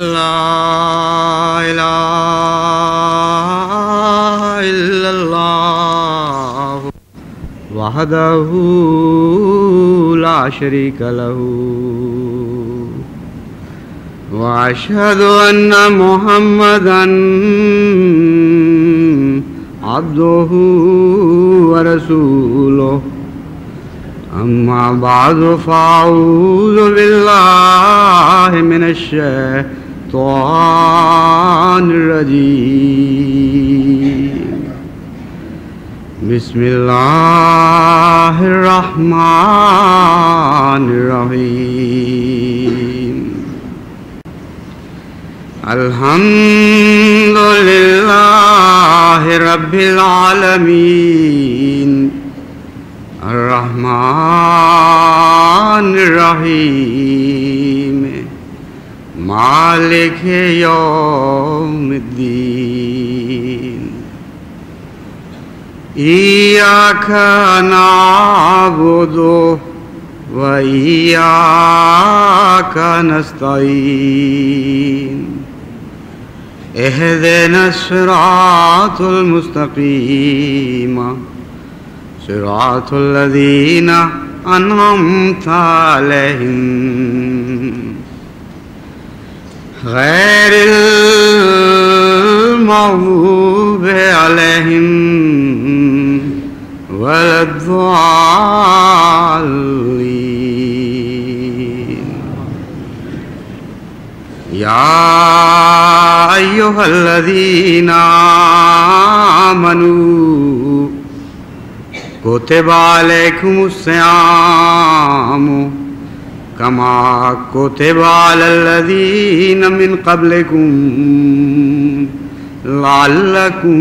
لا إله إلا الله وحده لا شريك له وأشهد أن محمدا عبده ورسوله أما بعد فأعوذ بالله من الشيطان الرجيم بسم الله الرحمن الرحيم الحمد لله رب العالمين الرحمن الرحيم مالك يوم الدين إياك نعبد وإياك نستعين اهدنا الصراط المستقيم صراط الذين أنعمت عليهم غير المغضوب عليهم ولا الضالين يا أيها الذين آمنوا كتب عليكم الصيام كما كتب على الذين من قبلكم لعلكم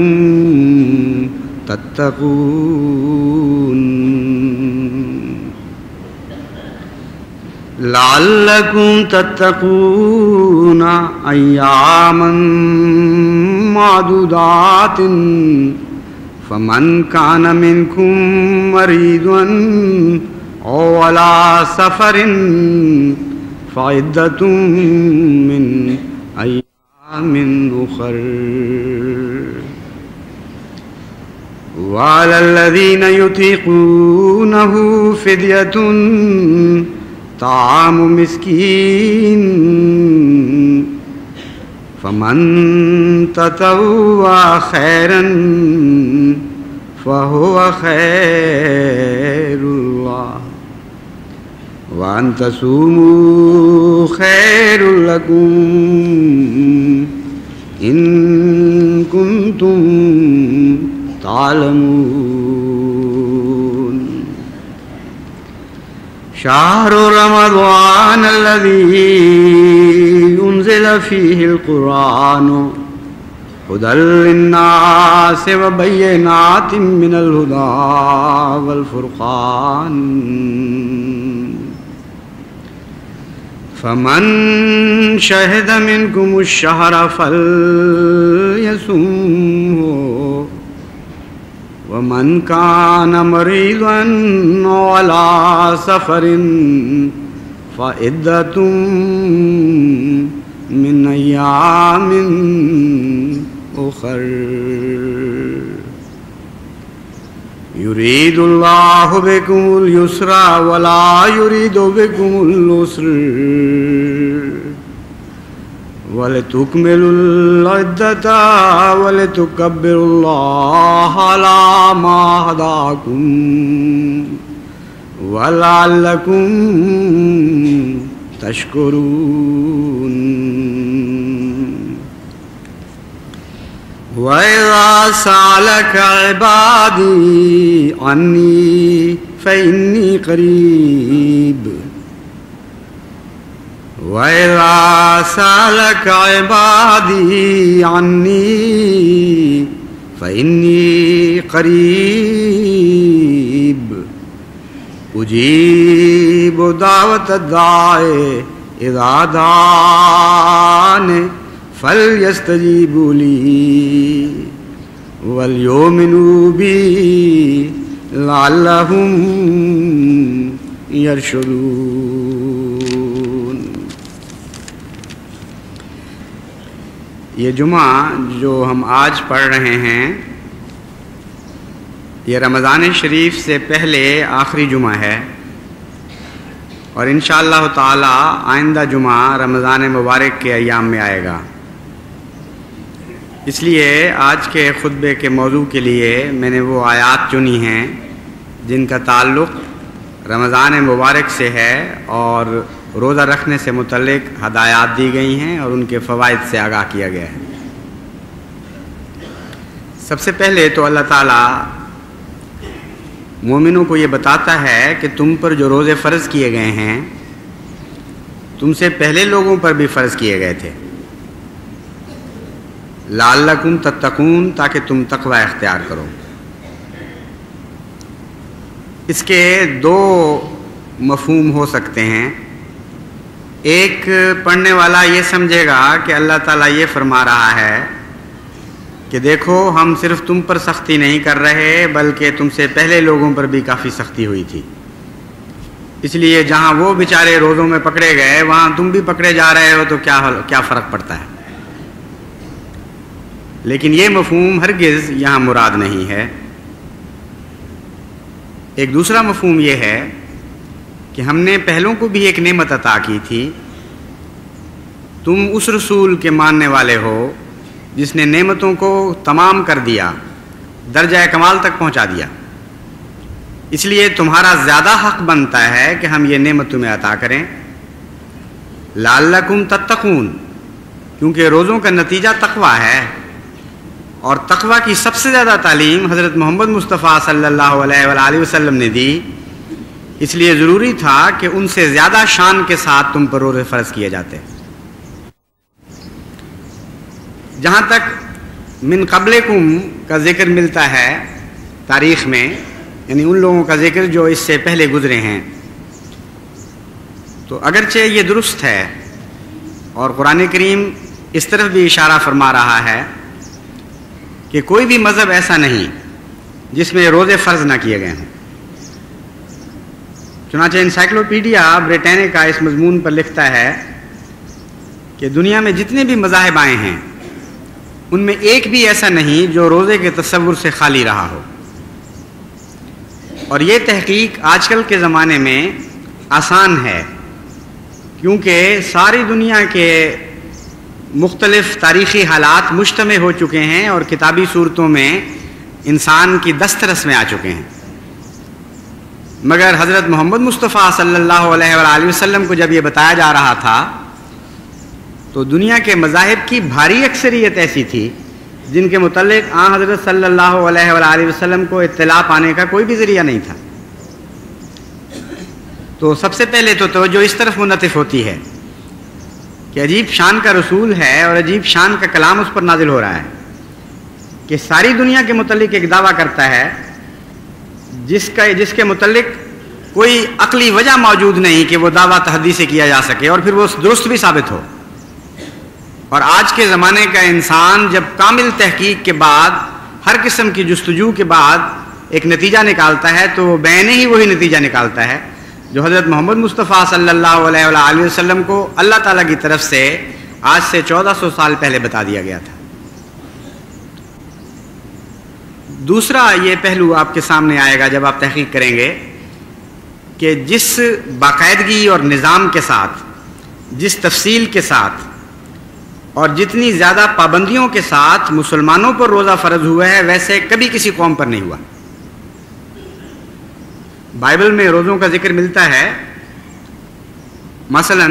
تتقون أياما معدودات فمن كان منكم مريضا أو على سفر فعدة من أيام أخر وعلى الذين يطيقونه فدية طعام مسكين فمن تطوع خيرا فهو خير الله وأن تصوموا خير لكم إن كنتم تعلمون شهر رمضان الذي أنزل فيه القرآن هدى للناس وبينات من الهدى والفرقان فمن شهد منكم الشهر فليصمه ومن كان مريضا على سفر فعدة من أيام أخر يريد الله بكم اليسر ولا يريد بكم العسر وَلِتُكْمِلُوا الْعِدَّةَ وَلِتُكَبِّرُوا اللَّهَ عَلَى مَا هَدَاكُمْ وَلَعَلَّكُمْ تَشْكُرُونَ وَإِذَا سَأَلَكَ عِبَادِي عَنِّي فَإِنِّي قَرِيبٌ وَإِذَا سَأَلَكَ عِبَادِي عَنِّي فَإِنِّي قَرِيبٌ أُجِيبُ دَعْوَةَ الدَّاعِ إِذَا دَعَانِ فَلْيَسْتَجِيبُوا لِي وَلْيُؤْمِنُوا بِي لَعَلَّهُمْ يَرْشُدُونَ یہ جمعہ جو ہم آج پڑھ رہے ہیں یہ رمضان شریف سے پہلے آخری جمعہ ہے، اور انشاءاللہ تعالی آئندہ جمعہ رمضان مبارک کے ایام میں آئے گا۔ اس لیے آج کے خطبے کے موضوع کے لیے میں نے وہ آیات چنی ہیں جن کا تعلق رمضان مبارک سے ہے اور روزہ رکھنے سے متعلق ہدایات دی گئی ہیں اور ان کے فوائد سے آگاہ کیا گیا ہے۔ سب سے پہلے تو اللہ تعالیٰ مومنوں کو یہ بتاتا ہے کہ تم پر جو روزے فرض کیے گئے ہیں تم سے پہلے لوگوں پر بھی فرض کیے گئے تھے، لعلکم تتقون، تاکہ تم تقوی اختیار کرو۔ اس کے دو مفہوم ہو سکتے ہیں۔ ایک پڑھنے والا یہ سمجھے گا کہ اللہ تعالیٰ یہ فرما رہا ہے کہ دیکھو ہم صرف تم پر سختی نہیں کر رہے بلکہ تم سے پہلے لوگوں پر بھی کافی سختی ہوئی تھی، اس لیے جہاں وہ بیچارے روزوں میں پکڑے گئے وہاں تم بھی پکڑے جا رہے ہو تو کیا فرق پڑتا ہے۔ لیکن یہ مفہوم ہرگز یہاں مراد نہیں ہے۔ ایک دوسرا مفہوم یہ ہے کہ ہم نے پہلوں کو بھی ایک نعمت عطا کی تھی، تم اس رسول کے ماننے والے ہو جس نے نعمتوں کو تمام کر دیا، درجہ کمال تک پہنچا دیا، اس لیے تمہارا زیادہ حق بنتا ہے کہ ہم یہ نعمت تمہیں عطا کریں، لعلکم تتقون، کیونکہ روزوں کا نتیجہ تقوی ہے، اور تقوی کی سب سے زیادہ تعلیم حضرت محمد مصطفیٰ صلی اللہ علیہ وآلہ وسلم نے دی، اس لیے ضروری تھا کہ ان سے زیادہ شان کے ساتھ تم پر روزے فرض کیے جاتے۔ جہاں تک من قبلکم کا ذکر ملتا ہے تاریخ میں، یعنی ان لوگوں کا ذکر جو اس سے پہلے گزرے ہیں، تو اگرچہ یہ درست ہے اور قرآن کریم اس طرف بھی اشارہ فرما رہا ہے کہ کوئی بھی مذہب ایسا نہیں جس میں روزے فرض نہ کیے گئے ہوں۔ چنانچہ انسائکلوپیڈیا بریٹینیکا اس مضمون پر لکھتا ہے کہ دنیا میں جتنے بھی مذاہب آئے ہیں ان میں ایک بھی ایسا نہیں جو روزے کے تصور سے خالی رہا ہو، اور یہ تحقیق آج کل کے زمانے میں آسان ہے کیونکہ ساری دنیا کے مختلف تاریخی حالات مجتمع ہو چکے ہیں اور کتابی صورتوں میں انسان کی دسترس میں آ چکے ہیں۔ مگر حضرت محمد مصطفیٰ صلی اللہ علیہ وآلہ وسلم کو جب یہ بتایا جا رہا تھا تو دنیا کے مذاہب کی بھاری اکثریت ایسی تھی جن کے متعلق آن حضرت صلی اللہ علیہ وآلہ وسلم کو اطلاع پانے کا کوئی بھی ذریعہ نہیں تھا۔ تو سب سے پہلے تو توجہ اس طرف منعطف ہوتی ہے کہ عجیب شان کا رسول ہے اور عجیب شان کا کلام اس پر نازل ہو رہا ہے کہ ساری دنیا کے متعلق ایک دعویٰ کرتا ہے جس کے متعلق کوئی عقلی وجہ موجود نہیں کہ وہ دعویٰ تحدی سے کیا جا سکے اور پھر وہ درست بھی ثابت ہو۔ اور آج کے زمانے کا انسان جب کامل تحقیق کے بعد ہر قسم کی جستجو کے بعد ایک نتیجہ نکالتا ہے تو وہ بعینہ ہی وہی نتیجہ نکالتا ہے جو حضرت محمد مصطفیٰ صلی اللہ علیہ وآلہ وسلم کو اللہ تعالیٰ کی طرف سے آج سے 1400 سال پہلے بتا دیا گیا تھا۔ دوسرا یہ پہلو آپ کے سامنے آئے گا جب آپ تحقیق کریں گے کہ جس باقاعدگی اور نظام کے ساتھ، جس تفصیل کے ساتھ اور جتنی زیادہ پابندیوں کے ساتھ مسلمانوں پر روزہ فرض ہوا ہے ویسے کبھی کسی قوم پر نہیں ہوا۔ بائبل میں روزوں کا ذکر ملتا ہے، مثلا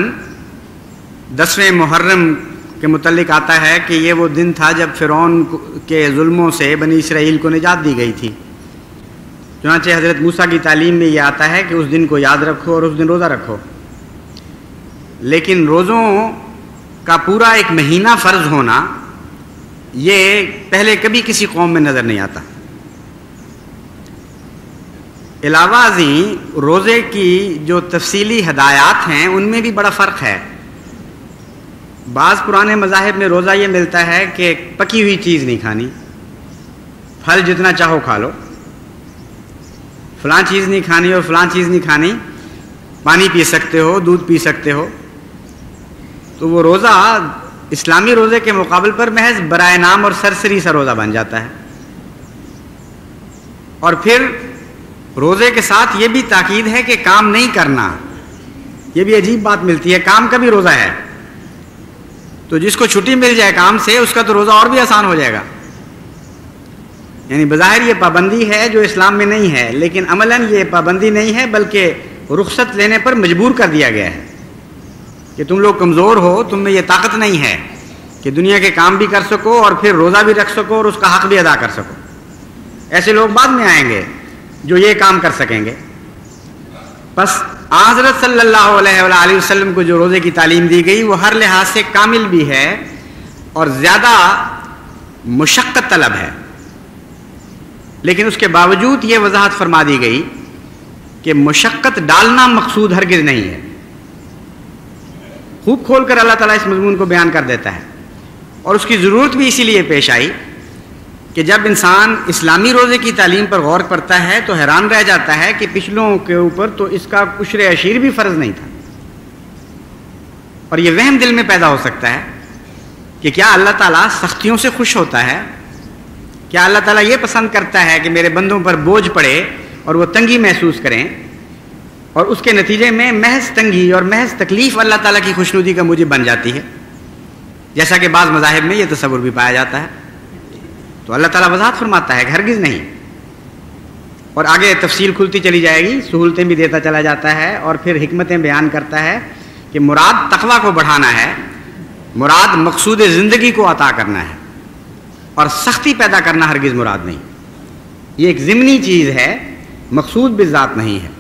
10ویں محرم کے متعلق آتا ہے کہ یہ وہ دن تھا جب فرعون کے ظلموں سے بنی اسرائیل کو نجات دی گئی تھی۔ چنانچہ حضرت موسیٰ کی تعلیم میں یہ آتا ہے کہ اس دن کو یاد رکھو اور اس دن روزہ رکھو، لیکن روزوں کا پورا ایک مہینہ فرض ہونا یہ پہلے کبھی کسی قوم میں نظر نہیں آتا۔ علاوہ ازیں روزے کی جو تفصیلی ہدایات ہیں ان میں بھی بڑا فرق ہے۔ بعض پرانے مذاہب میں روزہ یہ ملتا ہے کہ پکی ہوئی چیز نہیں کھانی، پھل جتنا چاہو کھا لو، فلاں چیز نہیں کھانی اور فلاں چیز نہیں کھانی، پانی پی سکتے ہو، دودھ پی سکتے ہو۔ تو وہ روزہ اسلامی روزے کے مقابل پر محض برائے نام اور سرسری سا روزہ بن جاتا ہے. اور پھر روزے کے ساتھ یہ بھی تاکید ہے کہ کام نہیں کرنا. یہ بھی عجیب بات ملتی ہے، کام کا بھی روزہ ہے. تو جس کو چھٹی مل جائے کام سے اس کا تو روزہ اور بھی آسان ہو جائے گا. یعنی بظاہر یہ پابندی ہے جو اسلام میں نہیں ہے، لیکن عملاً یہ پابندی نہیں ہے بلکہ رخصت لینے پر مجبور کر دیا گیا ہے کہ تم لوگ کمزور ہو، تم میں یہ طاقت نہیں ہے کہ دنیا کے کام بھی کر سکو اور پھر روزہ بھی رکھ سکو اور اس کا حق بھی ادا کر سکو. ایسے لوگ بعد میں آئیں گے جو یہ کام کر سکیں گے. بس حضرت صلی اللہ علیہ وآلہ وسلم کو جو روزے کی تعلیم دی گئی وہ ہر لحاظ سے کامل بھی ہے اور زیادہ مشقت طلب ہے، لیکن اس کے باوجود یہ وضاحت فرما دی گئی کہ مشقت ڈالنا مقصود ہرگز نہیں ہے. خوب کھول کر اللہ تعالیٰ اس مضمون کو بیان کر دیتا ہے، اور اس کی ضرورت بھی اسی لیے پیش آئی کہ جب انسان اسلامی روزے کی تعلیم پر غور کرتا ہے تو حیران رہ جاتا ہے کہ پچھلوں کے اوپر تو اس کا عشر عشیر بھی فرض نہیں تھا. اور یہ وہم دل میں پیدا ہو سکتا ہے کہ کیا اللہ تعالیٰ سختیوں سے خوش ہوتا ہے؟ کیا اللہ تعالیٰ یہ پسند کرتا ہے کہ میرے بندوں پر بوجھ پڑے اور وہ تنگی محسوس کریں، اور اس کے نتیجے میں محض تنگی اور محض تکلیف اللہ تعالیٰ کی خوشنودی کا موجب بن جاتی ہے، جیسا کہ بعض مذاہب میں یہ تصور بھی پایا جاتا ہے؟ تو اللہ تعالیٰ وضاحت فرماتا ہے کہ ہرگز نہیں. اور آگے تفصیل کھلتی چلی جائے گی، سہولتیں بھی دیتا چلا جاتا ہے اور پھر حکمتیں بیان کرتا ہے کہ مراد تقویٰ کو بڑھانا ہے، مراد مقصود زندگی کو عطا کرنا ہے، اور سختی پیدا کرنا ہرگز مراد نہیں. یہ ایک ضمنی چیز ہے، مقصود بالذات نہیں ہے.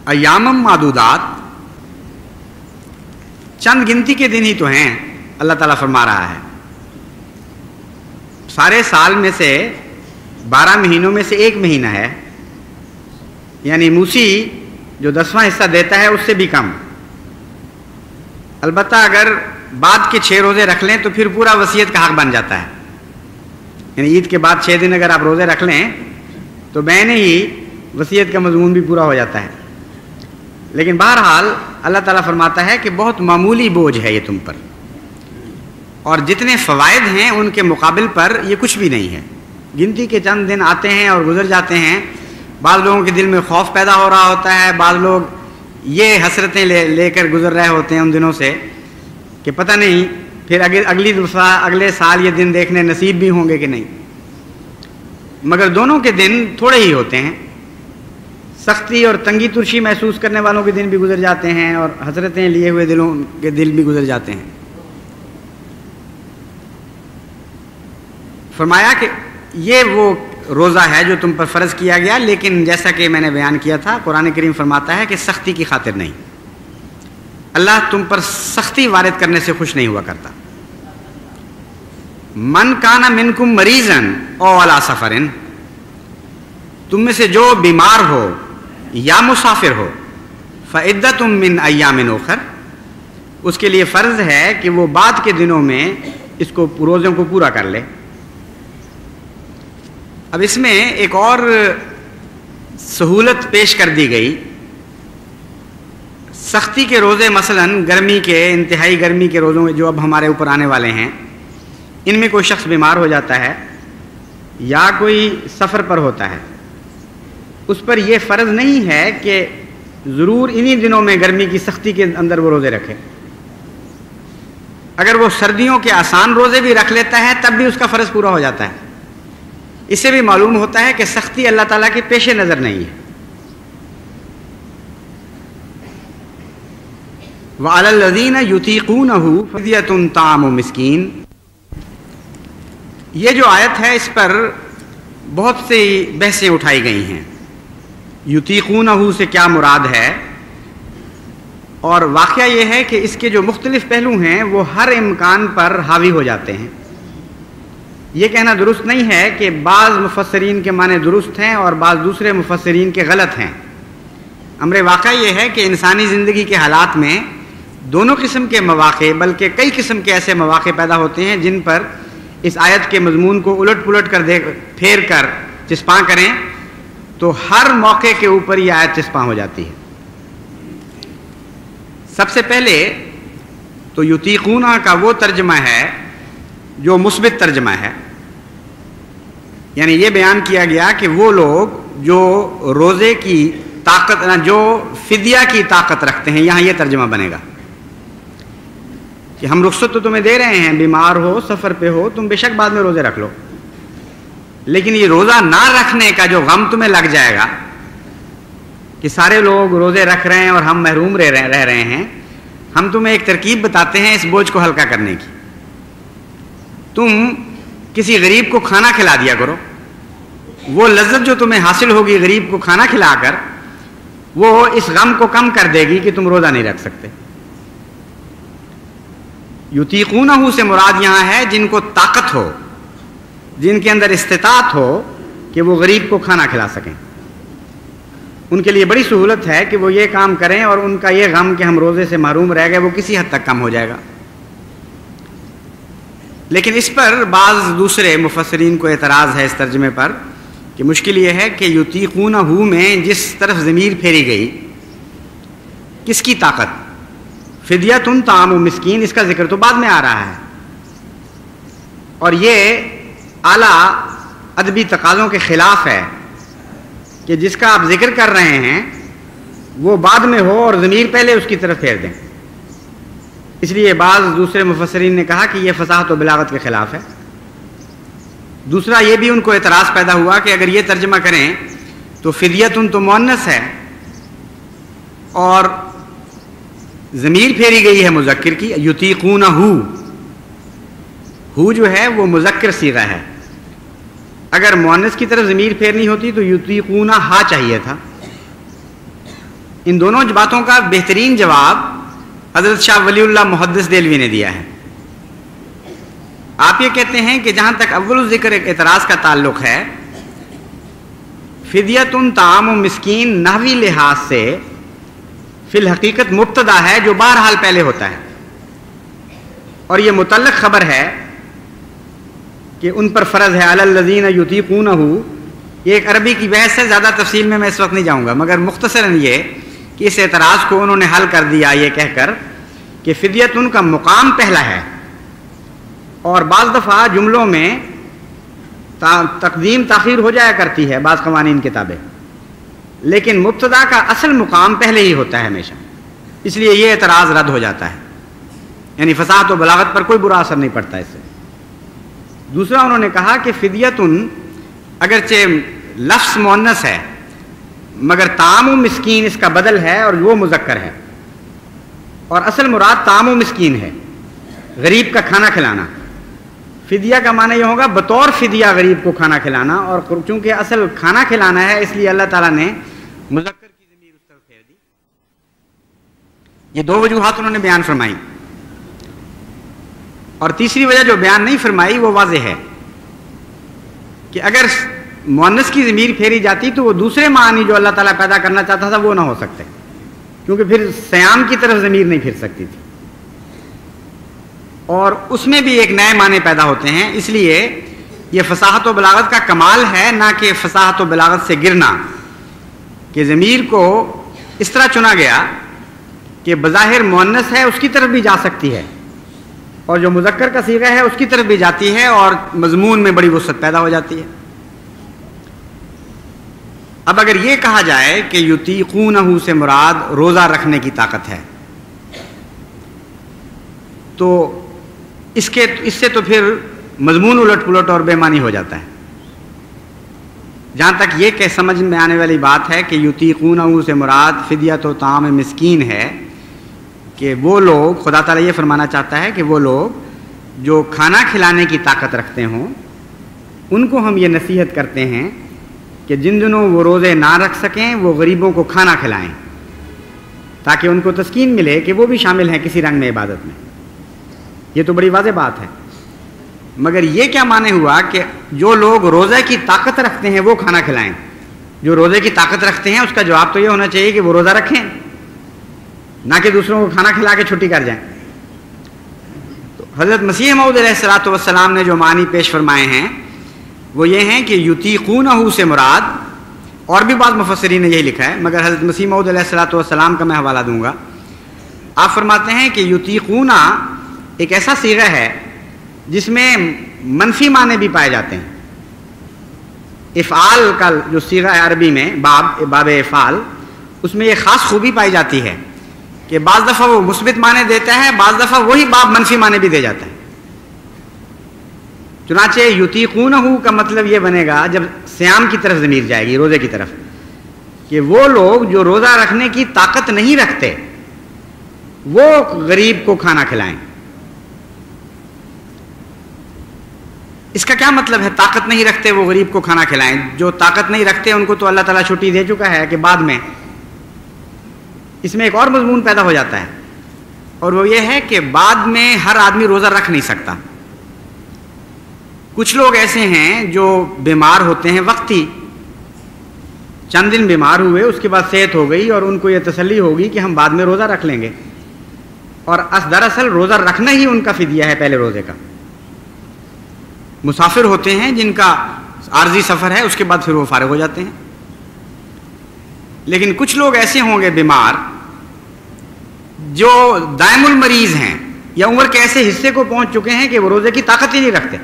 ایامم معدودات، چند گنتی کے دن ہی تو ہیں. اللہ تعالیٰ فرما رہا ہے سارے سال میں سے 12 مہینوں میں سے ایک مہینہ ہے، یعنی موسی جو 10واں حصہ دیتا ہے اس سے بھی کم. البتہ اگر بعد کے 6 روزے رکھ لیں تو پھر پورا وصیت کا حق بن جاتا ہے. یعنی عید کے بعد 6 دن اگر آپ روزے رکھ لیں تو بین ہی وصیت کا مضمون بھی پورا ہو جاتا ہے. لیکن بہرحال اللہ تعالیٰ فرماتا ہے کہ بہت معمولی بوجھ ہے یہ تم پر، اور جتنے فوائد ہیں ان کے مقابل پر یہ کچھ بھی نہیں ہے. گنتی کے چند دن آتے ہیں اور گزر جاتے ہیں. بعض لوگوں کے دل میں خوف پیدا ہو رہا ہوتا ہے، بعض لوگ یہ حسرتیں لے کر گزر رہے ہوتے ہیں ان دنوں سے کہ پتہ نہیں پھر اگلی دفعہ اگلے سال یہ دن دیکھنے نصیب بھی ہوں گے کہ نہیں. مگر دونوں کے دن تھوڑے ہی ہوتے ہیں. سختی اور تنگی ترشی محسوس کرنے والوں کے دن بھی گزر جاتے ہیں اور حسرتیں لیے ہوئے دلوں کے دل بھی گزر جاتے ہیں. فرمایا کہ یہ وہ روزہ ہے جو تم پر فرض کیا گیا، لیکن جیسا کہ میں نے بیان کیا تھا قرآن کریم فرماتا ہے کہ سختی کی خاطر نہیں. اللہ تم پر سختی وارد کرنے سے خوش نہیں ہوا کرتا. من کان منکم مریضن او علی سفرن، تم میں سے جو بیمار ہو یا مسافر ہو، فعدۃ من ایام اخر، اس کے لیے فرض ہے کہ وہ بعد کے دنوں میں اس کو روزوں کو پورا کر لے. اب اس میں ایک اور سہولت پیش کر دی گئی. سختی کے روزے مثلاً گرمی کے، انتہائی گرمی کے روزوں جو اب ہمارے اوپر آنے والے ہیں، ان میں کوئی شخص بیمار ہو جاتا ہے یا کوئی سفر پر ہوتا ہے، اس پر یہ فرض نہیں ہے کہ ضرور انہی دنوں میں گرمی کی سختی کے اندر وہ روزے رکھے. اگر وہ سردیوں کے آسان روزے بھی رکھ لیتا ہے تب بھی اس کا فرض پورا ہو جاتا ہے. اس سے بھی معلوم ہوتا ہے کہ سختی اللہ تعالیٰ کے پیش نظر نہیں ہے. وَعَلَى الَّذِينَ يُطِيقُونَهُ فِدْيَةٌ طَعَامُ مِسْكِينٍ، یہ جو آیت ہے اس پر بہت سی بحثیں اٹھائی گئی ہیں. یطیقونہ سے کیا مراد ہے؟ اور واقعہ یہ ہے کہ اس کے جو مختلف پہلو ہیں وہ ہر امکان پر حاوی ہو جاتے ہیں. یہ کہنا درست نہیں ہے کہ بعض مفسرین کے معنی درست ہیں اور بعض دوسرے مفسرین کے غلط ہیں. امر واقعہ یہ ہے کہ انسانی زندگی کے حالات میں دونوں قسم کے مواقع، بلکہ کئی قسم کے ایسے مواقع پیدا ہوتے ہیں جن پر اس آیت کے مضمون کو الٹ پلٹ کر پھیر کر چسپاں کریں تو ہر موقع کے اوپر یہ آیت چسپاں ہو جاتی ہے. سب سے پہلے تو یطیقون کا وہ ترجمہ ہے جو مثبت ترجمہ ہے، یعنی یہ بیان کیا گیا کہ وہ لوگ جو روزے کی طاقت، جو فدیہ کی طاقت رکھتے ہیں، یہاں یہ ترجمہ بنے گا کہ ہم رخصت تو تمہیں دے رہے ہیں، بیمار ہو، سفر پہ ہو، تم بے شک بعد میں روزے رکھ لو، لیکن یہ روزہ نہ رکھنے کا جو غم تمہیں لگ جائے گا کہ سارے لوگ روزے رکھ رہے ہیں اور ہم محروم رہ رہے ہیں، ہم تمہیں ایک ترکیب بتاتے ہیں اس بوجھ کو ہلکا کرنے کی۔ تم کسی غریب کو کھانا کھلا دیا کرو، وہ لذت جو تمہیں حاصل ہوگی غریب کو کھانا کھلا کر، وہ اس غم کو کم کر دے گی کہ تم روزہ نہیں رکھ سکتے۔ یطیقونہ سے مراد یہاں ہے جن کو طاقت ہو، جن کے اندر استطاعت ہو کہ وہ غریب کو کھانا کھلا سکیں، ان کے لیے بڑی سہولت ہے کہ وہ یہ کام کریں اور ان کا یہ غم کہ ہم روزے سے محروم رہ گئے وہ کسی حد تک کم ہو جائے گا۔ لیکن اس پر بعض دوسرے مفسرین کو اعتراض ہے اس ترجمے پر کہ مشکل یہ ہے کہ یطیقونہ میں جس طرف ضمیر پھیری گئی، کس کی طاقت؟ فدیۃ طعام مسکین، اس کا ذکر تو بعد میں آ رہا ہے، اور یہ اعلیٰ ادبی تقاضوں کے خلاف ہے کہ جس کا آپ ذکر کر رہے ہیں وہ بعد میں ہو اور ضمیر پہلے اس کی طرف پھیر دیں۔ اس لیے بعض دوسرے مفسرین نے کہا کہ یہ فصاحت و بلاغت کے خلاف ہے۔ دوسرا یہ بھی ان کو اعتراض پیدا ہوا کہ اگر یہ ترجمہ کریں تو فدیۃ تو مؤنث ہے اور ضمیر پھیری گئی ہے مذکر کی، یطیقونہ ہو جو ہے وہ مذکر صیغہ ہے، اگر مؤنث کی طرف ضمیر پھیرنی ہوتی تو یطیقونہ ہا چاہیے تھا۔ ان دونوں باتوں کا بہترین جواب حضرت شاہ ولی اللہ محدث دہلوی نے دیا ہے۔ آپ یہ کہتے ہیں کہ جہاں تک اول ذکر ایک اعتراض کا تعلق ہے، فدیۃ طعام مسکین نحوی لحاظ سے فی الحقیقت مبتدا ہے جو بہرحال پہلے ہوتا ہے، اور یہ متعلق خبر ہے کہ ان پر فرض ہے علی الذین یطیقونہ۔ یہ ایک عربی کی بحث ہے، زیادہ تفصیل میں اس وقت نہیں جاؤں گا، مگر مختصراً یہ کہ اس اعتراض کو انہوں نے حل کر دیا یہ کہہ کر کہ فدیۃ ان کا مقام پہلا ہے، اور بعض دفعہ جملوں میں تقدیم تاخیر ہو جایا کرتی ہے بعض قوانین کتابیں، لیکن مبتدا کا اصل مقام پہلے ہی ہوتا ہے ہمیشہ، اس لیے یہ اعتراض رد ہو جاتا ہے، یعنی فصاحت و بلاغت پر کوئی برا اثر نہیں پڑتا اس سے۔ دوسرا انہوں نے کہا کہ فدیۃ اگرچہ لفظ مؤنث ہے مگر طعام مسکین اس کا بدل ہے اور وہ مذکر ہے، اور اصل مراد طعام مسکین ہے، غریب کا کھانا کھلانا۔ فدیہ کا معنی یہ ہوگا بطور فدیہ غریب کو کھانا کھلانا، اور چونکہ اصل کھانا کھلانا ہے اس لیے اللہ تعالیٰ نے مذکر کی ضمیر اس طرف پھیر دی۔ یہ دو وجوہات انہوں نے بیان فرمائی، اور تیسری وجہ جو بیان نہیں فرمائی وہ واضح ہے کہ اگر مؤنث کی ضمیر پھیری جاتی تو وہ دوسرے معنی جو اللہ تعالیٰ پیدا کرنا چاہتا تھا وہ نہ ہو سکتے، کیونکہ پھر صیام کی طرف ضمیر نہیں پھر سکتی تھی، اور اس میں بھی ایک نئے معنی پیدا ہوتے ہیں۔ اس لیے یہ فصاحت و بلاغت کا کمال ہے، نہ کہ فصاحت و بلاغت سے گرنا، کہ ضمیر کو اس طرح چنا گیا کہ بظاہر مؤنث ہے اس کی طرف بھی جا سکتی ہے، اور جو مذکر کا صیغہ ہے اس کی طرف بھی جاتی ہے، اور مضمون میں بڑی وسعت پیدا ہو جاتی ہے۔ اب اگر یہ کہا جائے کہ یطیقونہ سے مراد روزہ رکھنے کی طاقت ہے، تو اس سے تو پھر مضمون الٹ پلٹ اور بے معنی ہو جاتا ہے۔ جہاں تک یہ کہ سمجھ میں آنے والی بات ہے کہ یطیقونہ سے مراد فدیۃ و طعام مسکین ہے، کہ وہ لوگ، خدا تعالیٰ یہ فرمانا چاہتا ہے کہ وہ لوگ جو کھانا کھلانے کی طاقت رکھتے ہوں ان کو ہم یہ نصیحت کرتے ہیں کہ جن دنوں وہ روزے نہ رکھ سکیں وہ غریبوں کو کھانا کھلائیں، تاکہ ان کو تسکین ملے کہ وہ بھی شامل ہیں کسی رنگ میں عبادت میں۔ یہ تو بڑی واضح بات ہے، مگر یہ کیا معنی ہوا کہ جو لوگ روزے کی طاقت رکھتے ہیں وہ کھانا کھلائیں؟ جو روزے کی طاقت رکھتے ہیں اس کا جواب تو یہ ہونا چاہیے کہ وہ روزہ رکھیں، نہ کہ دوسروں کو کھانا کھلا کے چھٹی کر جائیں۔ تو حضرت مسیح موعود علیہ الصلوۃ والسلام نے جو معنی پیش فرمائے ہیں وہ یہ ہیں کہ یطیقونہ سے مراد، اور بھی بعض مفسرین نے یہی لکھا ہے مگر حضرت مسیح موعود علیہ الصلوۃ والسلام کا میں حوالہ دوں گا، آپ فرماتے ہیں کہ یطیقون ایک ایسا صیغہ ہے جس میں منفی معنی بھی پائے جاتے ہیں. افعال کا جو صیغہ ہے عربی میں باب افعال، اس میں یہ خاص خوبی پائی جاتی ہے کہ بعض دفعہ وہ مثبت معنی دیتا ہے، بعض دفعہ وہی باب منفی معنی بھی دے جاتا ہے. چنانچہ یطیقونہ کا مطلب یہ بنے گا جب صیام کی طرف ضمیر جائے گی، روزے کی طرف، کہ وہ لوگ جو روزہ رکھنے کی طاقت نہیں رکھتے وہ غریب کو کھانا کھلائیں. اس کا کیا مطلب ہے طاقت نہیں رکھتے وہ غریب کو کھانا کھلائیں؟ جو طاقت نہیں رکھتے ان کو تو اللہ تعالیٰ چھٹی دے چکا ہے کہ بعد میں. اس میں ایک اور مضمون پیدا ہو جاتا ہے، اور وہ یہ ہے کہ بعد میں ہر آدمی روزہ رکھ نہیں سکتا. کچھ لوگ ایسے ہیں جو بیمار ہوتے ہیں وقتی، چند دن بیمار ہوئے، اس کے بعد صحت ہو گئی اور ان کو یہ تسلی ہوگی کہ ہم بعد میں روزہ رکھ لیں گے، اور دراصل روزہ رکھنا ہی ان کا فدیہ ہے پہلے روزے کا. مسافر ہوتے ہیں جن کا عارضی سفر ہے، اس کے بعد پھر وہ فارغ ہو جاتے ہیں. لیکن کچھ لوگ ایسے ہوں گے بیمار جو دائم المریض ہیں یا عمر کے ایسے حصے کو پہنچ چکے ہیں کہ وہ روزے کی طاقت ہی نہیں رکھتے.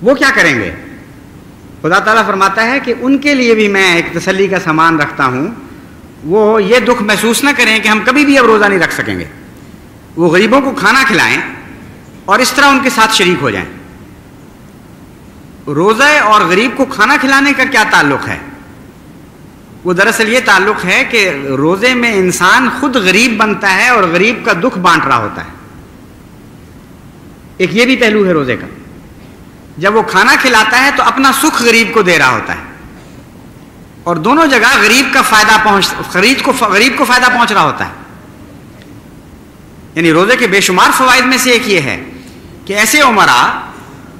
وہ کیا کریں گے؟ خدا تعالیٰ فرماتا ہے کہ ان کے لیے بھی میں ایک تسلی کا سامان رکھتا ہوں. وہ یہ دکھ محسوس نہ کریں کہ ہم کبھی بھی اب روزہ نہیں رکھ سکیں گے. وہ غریبوں کو کھانا کھلائیں اور اس طرح ان کے ساتھ شریک ہو جائیں. روزہ اور غریب کو کھانا کھلانے کا کیا تعلق ہے؟ وہ دراصل یہ تعلق ہے کہ روزے میں انسان خود غریب بنتا ہے اور غریب کا دکھ بانٹ رہا ہوتا ہے. ایک یہ بھی پہلو ہے روزے کا. جب وہ کھانا کھلاتا ہے تو اپنا سکھ غریب کو دے رہا ہوتا ہے، اور دونوں جگہ غریب کو فائدہ پہنچ رہا ہوتا ہے. یعنی روزے کے بے شمار فوائد میں سے ایک یہ ہے کہ ایسے عمرا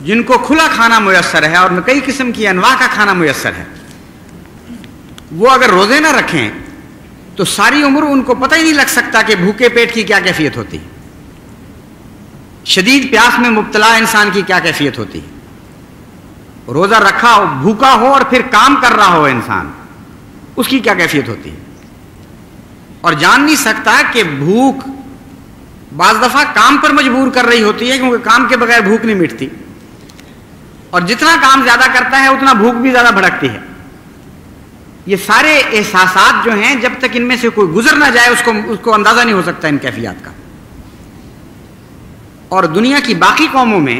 جن کو کھلا کھانا میسر ہے اور کئی قسم کی انواع کا کھانا میسر ہے، وہ اگر روزے نہ رکھیں تو ساری عمر ان کو پتہ ہی نہیں لگ سکتا کہ بھوکے پیٹ کی کیا کیفیت ہوتی، شدید پیاس میں مبتلا انسان کی کیا کیفیت ہوتی. روزہ رکھا ہو، بھوکا ہو اور پھر کام کر رہا ہو انسان، اس کی کیا کیفیت ہوتی ہے. اور جان نہیں سکتا کہ بھوک بعض دفعہ کام پر مجبور کر رہی ہوتی ہے، کیونکہ کام کے بغیر بھوک نہیں مٹتی، اور جتنا کام زیادہ کرتا ہے اتنا بھوک بھی زیادہ بھڑکتی ہے. یہ سارے احساسات جو ہیں جب تک ان میں سے کوئی گزر نہ جائے اس کو اندازہ نہیں ہو سکتا ان کیفیات کا. اور دنیا کی باقی قوموں میں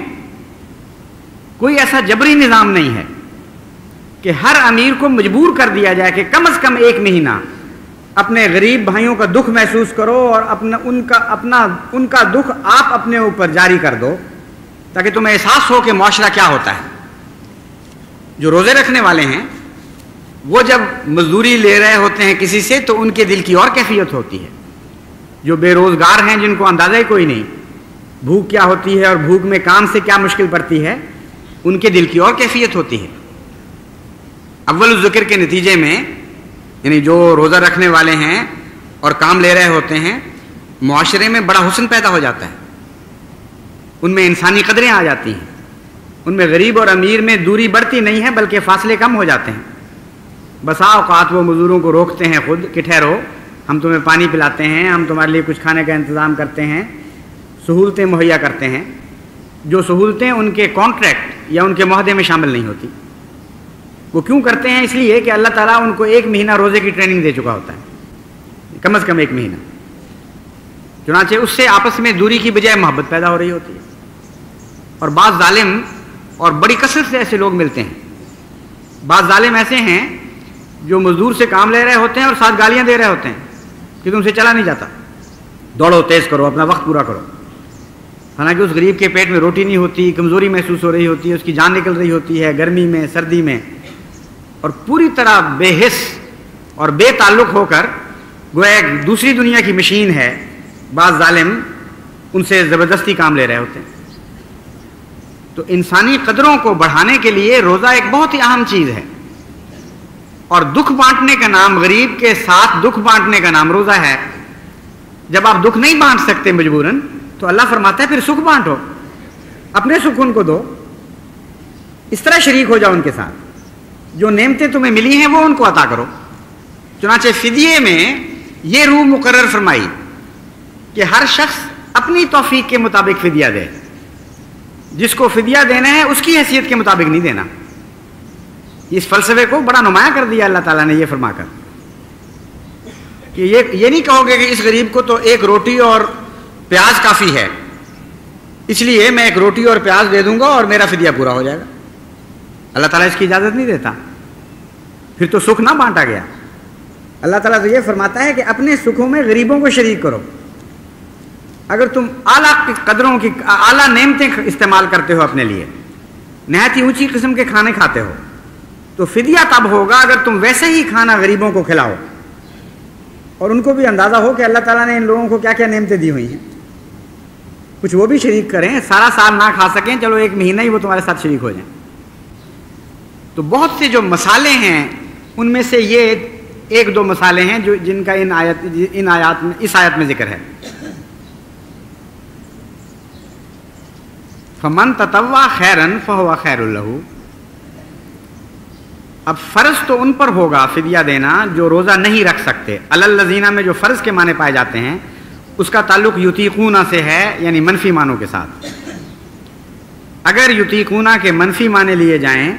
کوئی ایسا جبری نظام نہیں ہے کہ ہر امیر کو مجبور کر دیا جائے کہ کم از کم 1 مہینہ اپنے غریب بھائیوں کا دکھ محسوس کرو اور ان کا دکھ آپ اپنے اوپر جاری کر دو تاکہ تمہیں احساس ہو کہ معاشرہ کیا ہوتا ہے. جو روزے رکھنے والے ہیں وہ جب مزدوری لے رہے ہوتے ہیں کسی سے تو ان کے دل کی اور کیفیت ہوتی ہے. جو بے روزگار ہیں جن کو اندازہ ہی کوئی نہیں بھوک کیا ہوتی ہے اور بھوک میں کام سے کیا مشکل پڑتی ہے، ان کے دل کی اور کیفیت ہوتی ہے. اول الذکر کے نتیجے میں یعنی جو روزہ رکھنے والے ہیں اور کام لے رہے ہوتے ہیں، معاشرے میں بڑا حسن پیدا ہو جاتا ہے، ان میں انسانی قدریں آ جاتی ہیں، ان میں غریب اور امیر میں دوری بڑھتی نہیں ہے بلکہ فاصلے کم ہو جاتے ہیں. بسا اوقات وہ مزدوروں کو روکتے ہیں خود کہ ٹھہرو، ہم تمہیں پانی پلاتے ہیں، ہم تمہارے لیے کچھ کھانے کا انتظام کرتے ہیں، سہولتیں مہیا کرتے ہیں. جو سہولتیں ان کے کانٹریکٹ یا ان کے معاہدے میں شامل نہیں ہوتی. وہ کیوں کرتے ہیں؟ اس لیے کہ اللہ تعالیٰ ان کو 1 مہینہ روزے کی ٹریننگ دے چکا ہوتا ہے، کم از کم 1 مہینہ. چنانچہ اس سے آپس میں دوری کی بجائے محبت پیدا ہو رہی ہوتی ہے. اور بعض ظالم اور بڑی کثرت سے ایسے لوگ ملتے ہیں. بعض ظالم ایسے ہیں جو مزدور سے کام لے رہے ہوتے ہیں اور ساتھ گالیاں دے رہے ہوتے ہیں کہ تم سے چلا نہیں جاتا، دوڑو، تیز کرو، اپنا وقت پورا کرو. حالانکہ اس غریب کے پیٹ میں روٹی نہیں ہوتی، کمزوری محسوس ہو رہی ہوتی ہے، اس کی جان نکل رہی ہوتی ہے گرمی میں، سردی میں، اور پوری طرح بے حس اور بے تعلق ہو کر گویا ایک دوسری دنیا کی مشین ہے. بعض ظالم ان سے زبردستی کام لے رہے ہوتے ہیں. تو انسانی قدروں کو بڑھانے کے لیے روزہ ایک بہت ہی اہم چیز ہے. اور دکھ بانٹنے کا نام، غریب کے ساتھ دکھ بانٹنے کا نام روزہ ہے. جب آپ دکھ نہیں بانٹ سکتے مجبوراً تو اللہ فرماتا ہے پھر سکھ بانٹو، اپنے سکھ ان کو دو، اس طرح شریک ہو جاؤ ان کے ساتھ. جو نعمتیں تمہیں ملی ہیں وہ ان کو عطا کرو. چنانچہ فدیے میں یہ روح مقرر فرمائی کہ ہر شخص اپنی توفیق کے مطابق فدیہ دے، جس کو فدیہ دینا ہے اس کی حیثیت کے مطابق نہیں دینا۔ اس فلسفے کو بڑا نمایاں کر دیا اللہ تعالیٰ نے یہ فرما کر کہ یہ نہیں کہو گے کہ اس غریب کو تو ایک روٹی اور پیاز کافی ہے، اس لیے میں ایک روٹی اور پیاز دے دوں گا اور میرا فدیہ پورا ہو جائے گا۔ اللہ تعالیٰ اس کی اجازت نہیں دیتا، پھر تو سکھ نہ بانٹا گیا۔ اللہ تعالیٰ تو یہ فرماتا ہے کہ اپنے سکھوں میں غریبوں کو شریک کرو۔ اگر تم اعلیٰ قدروں کی اعلیٰ نعمتیں استعمال کرتے ہو اپنے لیے، نہایت ہی اونچی قسم کے کھانے کھاتے ہو، تو فدیہ تب ہوگا اگر تم ویسے ہی کھانا غریبوں کو کھلاؤ اور ان کو بھی اندازہ ہو کہ اللہ تعالیٰ نے ان لوگوں کو کیا کیا نعمتیں دی ہوئی ہیں، کچھ وہ بھی شریک کریں، سارا سال نہ کھا سکیں، چلو ایک مہینہ ہی وہ تمہارے ساتھ شریک ہو جائیں۔ تو بہت سے جو مسالے ہیں ان میں سے یہ ایک دو مسالے ہیں جو جن کا اس آیت میں ذکر ہے۔ فمن تطوع خیرن فہو خیر لہ، اب فرض تو ان پر ہوگا فدیہ دینا جو روزہ نہیں رکھ سکتے۔ علی الذین میں جو فرض کے معنی پائے جاتے ہیں اس کا تعلق یطیقون سے ہے، یعنی منفی معنوں کے ساتھ۔ اگر یطیقون کے منفی معنی لیے جائیں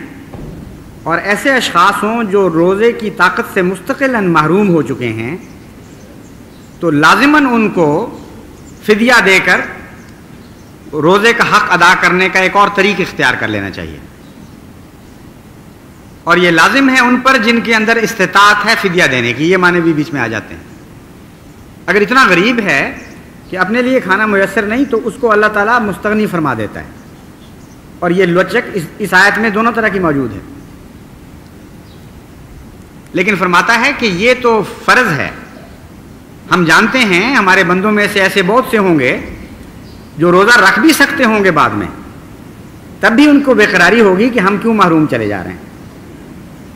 اور ایسے اشخاص ہوں جو روزے کی طاقت سے مستقلاً محروم ہو چکے ہیں، تو لازماً ان کو فدیہ دے کر روزے کا حق ادا کرنے کا ایک اور طریق اختیار کر لینا چاہیے، اور یہ لازم ہے ان پر جن کے اندر استطاعت ہے فدیہ دینے کی۔ یہ معنی بھی بیچ میں آ جاتے ہیں۔ اگر اتنا غریب ہے کہ اپنے لیے کھانا میسر نہیں تو اس کو اللہ تعالیٰ مستغنی فرما دیتا ہے، اور یہ لچک اس آیت میں دونوں طرح کی موجود ہے۔ لیکن فرماتا ہے کہ یہ تو فرض ہے، ہم جانتے ہیں ہمارے بندوں میں سے ایسے بہت سے ہوں گے جو روزہ رکھ بھی سکتے ہوں گے بعد میں، تب بھی ان کو بے قراری ہوگی کہ ہم کیوں محروم چلے جا رہے ہیں۔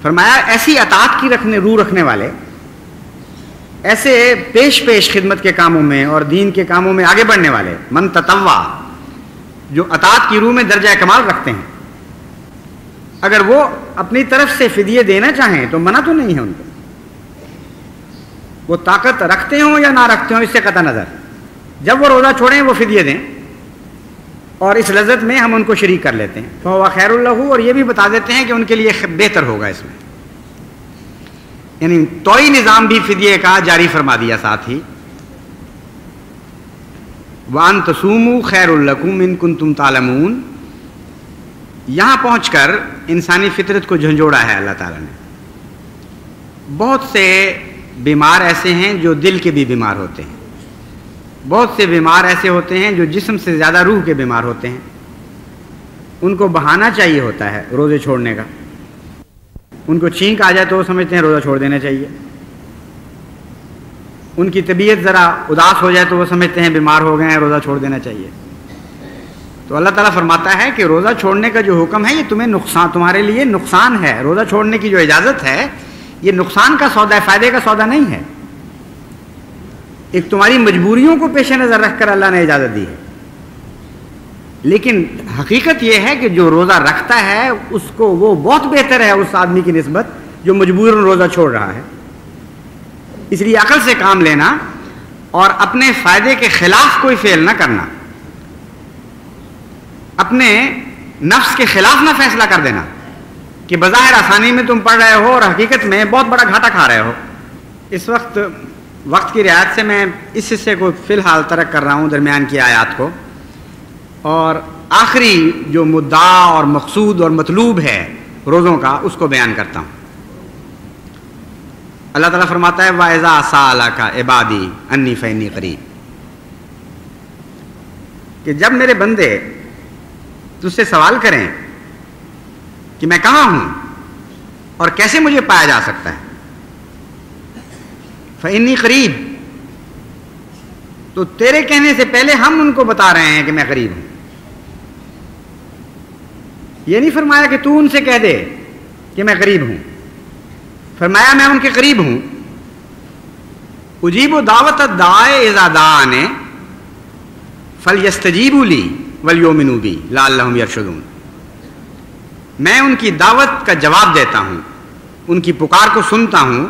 فرمایا ایسی اطاعت کی روح رکھنے والے، ایسے پیش خدمت کے کاموں میں اور دین کے کاموں میں آگے بڑھنے والے، من تطوع، جو اطاعت کی روح میں درجہ کمال رکھتے ہیں، اگر وہ اپنی طرف سے فدیے دینا چاہیں تو منع تو نہیں ہے ان کو، وہ طاقت رکھتے ہوں یا نہ رکھتے ہوں اس سے قطع نظر، جب وہ روزہ چھوڑیں وہ فدیے دیں، اور اس لذت میں ہم ان کو شریک کر لیتے ہیں۔ فہو خیر لہ، اور یہ بھی بتا دیتے ہیں کہ ان کے لیے بہتر ہوگا اس میں، یعنی توئی نظام بھی فدیے کا جاری فرما دیا ساتھ ہی۔ وَأَن تَصُومُوا خَيْرٌ لَكُمْ إِن كُنتُمْ تَعْلَمُونَ، یہاں پہنچ کر انسانی فطرت کو جھنجھوڑا ہے اللہ تعالیٰ نے۔ بہت سے بیمار ایسے ہیں جو دل کے بھی بیمار ہوتے ہیں، بہت سے بیمار ایسے ہوتے ہیں جو جسم سے زیادہ روح کے بیمار ہوتے ہیں، ان کو بہانہ چاہیے ہوتا ہے روزے چھوڑنے کا۔ ان کو چھینک آ جائے تو وہ سمجھتے ہیں روزہ چھوڑ دینا چاہیے، ان کی طبیعت ذرا اداس ہو جائے تو وہ سمجھتے ہیں بیمار ہو گئے ہیں روزہ چھوڑ دینا چاہیے۔ تو اللہ تعالیٰ فرماتا ہے کہ روزہ چھوڑنے کا جو حکم ہے یہ تمہارے لیے نقصان ہے، روزہ چھوڑنے کی جو اجازت ہے یہ نقصان کا سودا ہے، فائدے کا سودا نہیں ہے۔ ایک تمہاری مجبوریوں کو پیش نظر رکھ کر اللہ نے اجازت دی ہے، لیکن حقیقت یہ ہے کہ جو روزہ رکھتا ہے اس کو وہ بہت بہتر ہے اس آدمی کی نسبت جو مجبوراً روزہ چھوڑ رہا ہے۔ اس لیے عقل سے کام لینا اور اپنے فائدے کے خلاف کوئی فعل نہ کرنا، اپنے نفس کے خلاف نہ فیصلہ کر دینا کہ بظاہر آسانی میں تم پڑھ رہے ہو اور حقیقت میں بہت بڑا گھاٹا کھا رہے ہو۔ اس وقت کی رعایت سے میں اس حصے کو فی الحال ترک کر رہا ہوں، درمیان کی آیات کو، اور آخری جو مدعا اور مقصود اور مطلوب ہے روزوں کا اس کو بیان کرتا ہوں۔ اللہ تعالیٰ فرماتا ہے وَإِذَا سَأَلَكَ عِبَادِي أَنِّي فَإِنِّي قَرِيبٌ، کہ جب میرے بندے تجھ سے سوال کریں کہ میں کہاں ہوں اور کیسے مجھے پایا جا سکتا ہے، فَإِنِّي قَرِيب، تو تیرے کہنے سے پہلے ہم ان کو بتا رہے ہیں کہ میں قریب ہوں۔ یہ نہیں فرمایا کہ تو ان سے کہہ دے کہ میں قریب ہوں، فرمایا میں ان کے قریب ہوں۔ اجیب دعوت الداعی اذا دعان فلیستجیبوا لی ولیؤمنوا بی لعلہم یرشدون، میں ان کی دعوت کا جواب دیتا ہوں، ان کی پکار کو سنتا ہوں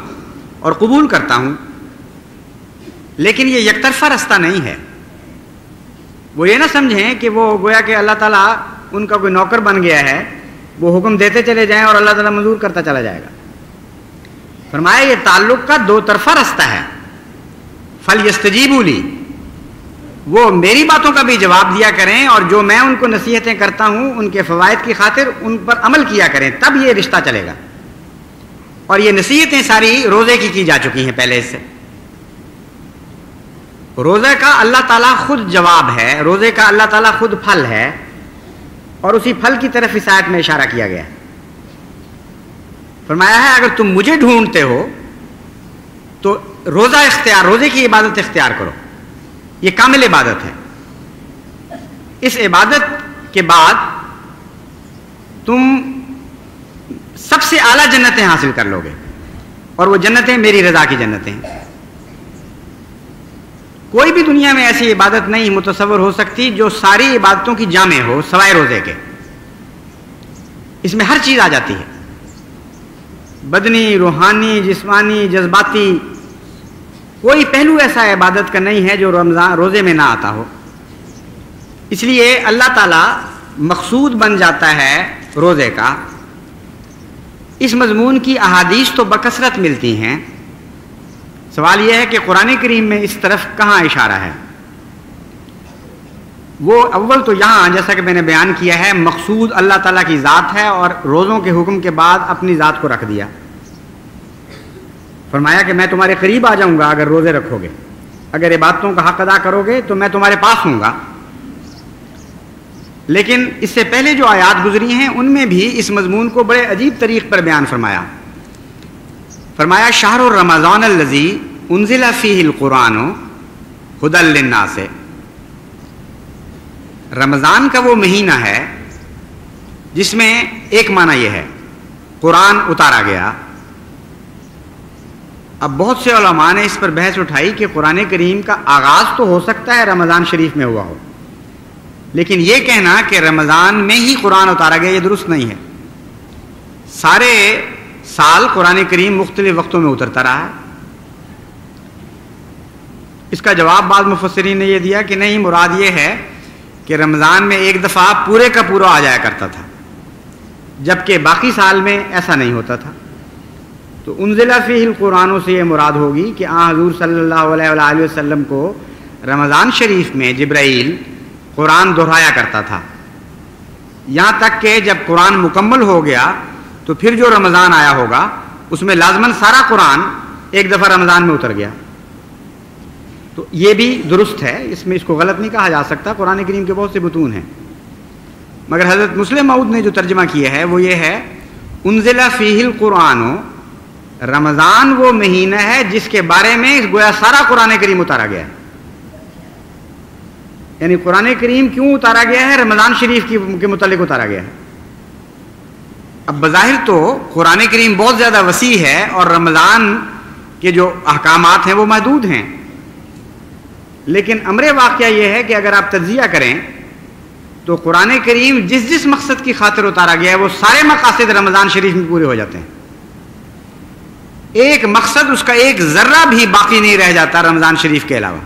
اور قبول کرتا ہوں، لیکن یہ یک طرفہ رستہ نہیں ہے. وہ یہ نہ سمجھیں کہ وہ گویا کہ اللہ تعالیٰ ان کا کوئی نوکر بن گیا ہے، وہ حکم دیتے چلے جائیں اور اللہ تعالیٰ منظور کرتا چلا جائے گا. فرمایا یہ تعلق کا دو طرفہ رستہ ہے. فَلْيَسْتَجِيبُوا لِي، وہ میری باتوں کا بھی جواب دیا کریں اور جو میں ان کو نصیحتیں کرتا ہوں ان کے فوائد کی خاطر ان پر عمل کیا کریں، تب یہ رشتہ چلے گا. اور یہ نصیحتیں ساری روزے کی جا چکی ہیں پہلے. اس سے روزے کا اللہ تعالیٰ خود جواب ہے، روزے کا اللہ تعالیٰ خود پھل ہے، اور اسی پھل کی طرف اس آیت میں اشارہ کیا گیا ہے. فرمایا ہے اگر تم مجھے ڈھونڈتے ہو تو روزے کی عبادت اختیار کرو. یہ کامل عبادت ہے. اس عبادت کے بعد تم سب سے اعلیٰ جنتیں حاصل کر لو گے، اور وہ جنتیں میری رضا کی جنتیں ہیں. کوئی بھی دنیا میں ایسی عبادت نہیں متصور ہو سکتی جو ساری عبادتوں کی جامع ہو سوائے روزے کے. اس میں ہر چیز آ جاتی ہے، بدنی، روحانی، جسمانی، جذباتی. کوئی پہلو ایسا عبادت کا نہیں ہے جو روزے میں نہ آتا ہو. اس لیے اللہ تعالیٰ مقصود بن جاتا ہے روزے کا. اس مضمون کی احادیث تو بکثرت ملتی ہیں. سوال یہ ہے کہ قرآن کریم میں اس طرف کہاں اشارہ ہے؟ وہ اول تو یہاں جیسا کہ میں نے بیان کیا ہے مقصود اللہ تعالیٰ کی ذات ہے، اور روزوں کے حکم کے بعد اپنی ذات کو رکھ دیا. فرمایا کہ میں تمہارے قریب آ جاؤں گا اگر روزے رکھو گے، اگر عبادتوں کا حق ادا کرو گے تو میں تمہارے پاس ہوں گا. لیکن اس سے پہلے جو آیات گزری ہیں ان میں بھی اس مضمون کو بڑے عجیب طریق پر بیان فرمایا. فرمایا شہر رمضان الذی انزل فیہ القرآن ھدی للناس. رمضان کا وہ مہینہ ہے جس میں ایک معنی یہ ہے قرآن اتارا گیا. اب بہت سے علماء نے اس پر بحث اٹھائی کہ قرآن کریم کا آغاز تو ہو سکتا ہے رمضان شریف میں ہوا ہو، لیکن یہ کہنا کہ رمضان میں ہی قرآن اتارا گیا یہ درست نہیں ہے. سارے سال قرآن کریم مختلف وقتوں میں اترتا رہا ہے. اس کا جواب بعض مفسرین نے یہ دیا کہ نہیں، مراد یہ ہے کہ رمضان میں ایک دفعہ پورے کا پورا آ جایا کرتا تھا، جبکہ باقی سال میں ایسا نہیں ہوتا تھا. تو انزل فیہ القرآن سے یہ مراد ہوگی کہ حضور صلی اللہ علیہ وآلہ وسلم کو رمضان شریف میں جبرائیل قرآن دہرایا کرتا تھا، یہاں تک کہ جب قرآن مکمل ہو گیا تو پھر جو رمضان آیا ہوگا اس میں لازماً سارا قرآن ایک دفعہ رمضان میں اتر گیا. تو یہ بھی درست ہے، اس میں اس کو غلط نہیں کہا جا سکتا. قرآن کریم کے بہت سے متون ہیں، مگر حضرت مسلم موعود نے جو ترجمہ کیا ہے وہ یہ ہے انزل فیہ القرآن، رمضان وہ مہینہ ہے جس کے بارے میں گویا سارا قرآن کریم اتارا گیا ہے. یعنی قرآن کریم کیوں اتارا گیا ہے؟ رمضان شریف کے متعلق اتارا گیا ہے. اب بظاہر تو قرآن کریم بہت زیادہ وسیع ہے اور رمضان کے جو احکامات ہیں وہ محدود ہیں، لیکن امر واقعہ یہ ہے کہ اگر آپ تجزیہ کریں تو قرآن کریم جس جس مقصد کی خاطر اتارا گیا ہے وہ سارے مقاصد رمضان شریف میں پورے ہو جاتے ہیں. ایک مقصد اس کا ایک ذرہ بھی باقی نہیں رہ جاتا رمضان شریف کے علاوہ.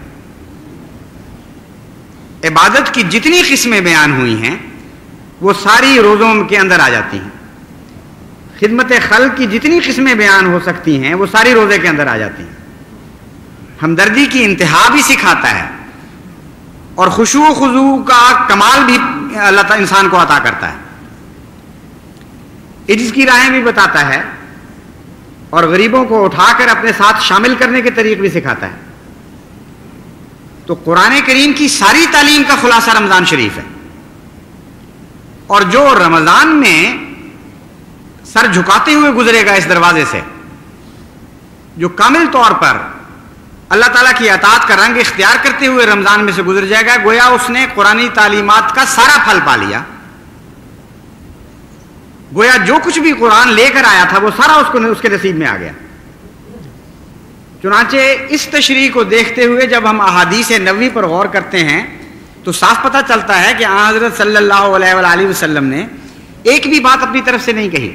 عبادت کی جتنی قسمیں بیان ہوئی ہیں وہ ساری روزوں کے اندر آ جاتی ہیں. خدمت خلق کی جتنی قسمیں بیان ہو سکتی ہیں وہ ساری روزے کے اندر آ جاتی ہیں. ہمدردی کی انتہا بھی سکھاتا ہے اور خشوع و خضوع کا کمال بھی اللہ تعالیٰ انسان کو عطا کرتا ہے. عجز کی راہیں بھی بتاتا ہے اور غریبوں کو اٹھا کر اپنے ساتھ شامل کرنے کے طریق بھی سکھاتا ہے. تو قرآن کریم کی ساری تعلیم کا خلاصہ رمضان شریف ہے. اور جو رمضان میں سر جھکاتے ہوئے گزرے گا اس دروازے سے، جو کامل طور پر اللہ تعالیٰ کی اطاعت کا رنگ اختیار کرتے ہوئے رمضان میں سے گزر جائے گا، گویا اس نے قرآنی تعلیمات کا سارا پھل پا لیا. گویا جو کچھ بھی قرآن لے کر آیا تھا وہ سارا اس کے نصیب میں آ گیا. چنانچہ اس تشریح کو دیکھتے ہوئے جب ہم احادیث نبوی پر غور کرتے ہیں تو صاف پتہ چلتا ہے کہ آن حضرت صلی اللہ علیہ وآلہ وسلم نے ایک بھی بات اپنی طرف سے نہیں کہی.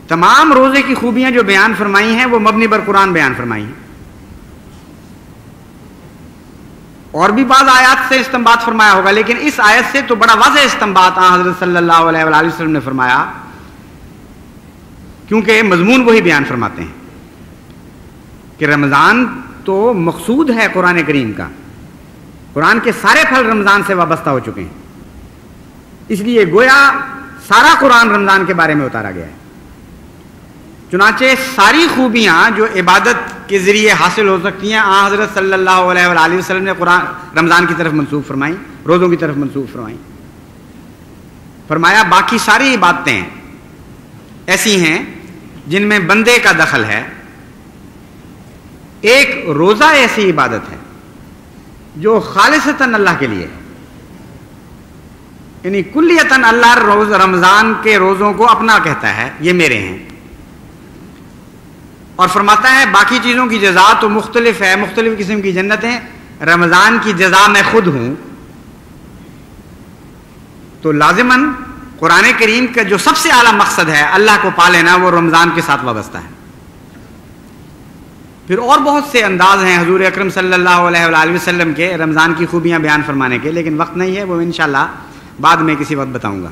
تمام روزے کی خوبیاں جو بیان فرمائی ہیں وہ مبنی بر قرآن بیان فرمائی ہیں. اور بھی بعض آیات سے استنباط فرمایا ہوگا، لیکن اس آیت سے تو بڑا واضح استنباط حضرت صلی اللہ علیہ وآلہ وسلم نے فرمایا، کیونکہ مضمون وہی بیان فرماتے ہیں کہ رمضان تو مقصود ہے قرآن کریم کا، قرآن کے سارے پھل رمضان سے وابستہ ہو چکے ہیں، اس لیے گویا سارا قرآن رمضان کے بارے میں اتارا گیا ہے۔ چنانچہ ساری خوبیاں جو عبادت کے ذریعے حاصل ہو سکتی ہیں حضرت صلی اللہ علیہ وآلہ وسلم نے قرآن رمضان کی طرف منسوب فرمائیں، روزوں کی طرف منسوب فرمائیں۔ فرمایا باقی ساری عبادتیں ایسی ہیں جن میں بندے کا دخل ہے، ایک روزہ ایسی عبادت ہے جو خالصتاً اللہ کے لیے ہے، یعنی کلیتاً اللہ رمضان کے روزوں کو اپنا کہتا ہے، یہ میرے ہیں، اور فرماتا ہے باقی چیزوں کی جزا تو مختلف ہے، مختلف قسم کی جنتیں، رمضان کی جزا میں خود ہوں۔ تو لازماً قرآن کریم کا جو سب سے اعلیٰ مقصد ہے اللہ کو پا لینا، وہ رمضان کے ساتھ وابستہ ہے۔ پھر اور بہت سے انداز ہیں حضور اکرم صلی اللہ علیہ وآلہ وسلم کے رمضان کی خوبیاں بیان فرمانے کے، لیکن وقت نہیں ہے، وہ انشاءاللہ بعد میں کسی وقت بتاؤں گا۔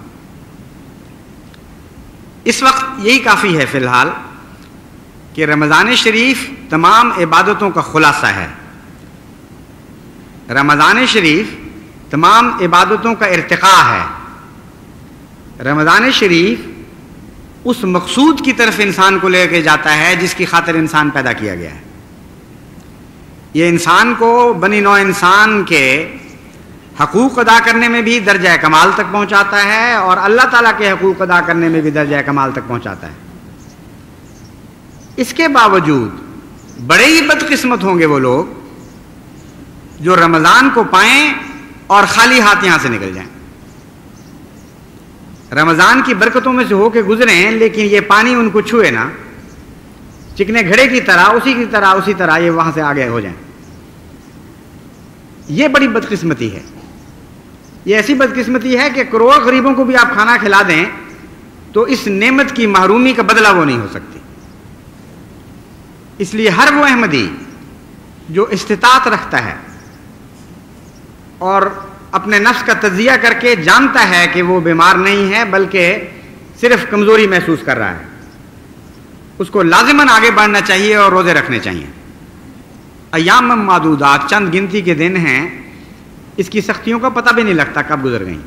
اس وقت یہی کافی ہے فی الحال کہ رمضان شریف تمام عبادتوں کا خلاصہ ہے، رمضان شریف تمام عبادتوں کا ارتقاء ہے، رمضان شریف اس مقصود کی طرف انسان کو لے کے جاتا ہے جس کی خاطر انسان پیدا کیا گیا ہے۔ یہ انسان کو بنی نوع انسان کے حقوق ادا کرنے میں بھی درجہ کمال تک پہنچاتا ہے، اور اللہ تعالیٰ کے حقوق ادا کرنے میں بھی درجہ کمال تک پہنچاتا ہے۔ اس کے باوجود بڑے ہی بدقسمت ہوں گے وہ لوگ جو رمضان کو پائیں اور خالی ہاتھ یہاں سے نکل جائیں، رمضان کی برکتوں میں سے ہو کے گزریں، لیکن یہ پانی ان کو چھوئے نا، چکنے گھڑے کی طرح اسی طرح یہ وہاں سے آگے ہو جائیں۔ یہ بڑی بدقسمتی ہے، یہ ایسی بدقسمتی ہے کہ کروڑ غریبوں کو بھی آپ کھانا کھلا دیں تو اس نعمت کی محرومی کا بدلہ وہ نہیں ہو سکتی۔ اس لیے ہر وہ احمدی جو استطاعت رکھتا ہے اور اپنے نفس کا تجزیہ کر کے جانتا ہے کہ وہ بیمار نہیں ہے بلکہ صرف کمزوری محسوس کر رہا ہے، اس کو لازماً آگے بڑھنا چاہیے اور روزے رکھنے چاہیے۔ ایام معدودات، چند گنتی کے دن ہیں، اس کی سختیوں کا پتہ بھی نہیں لگتا کب گزر گئیں،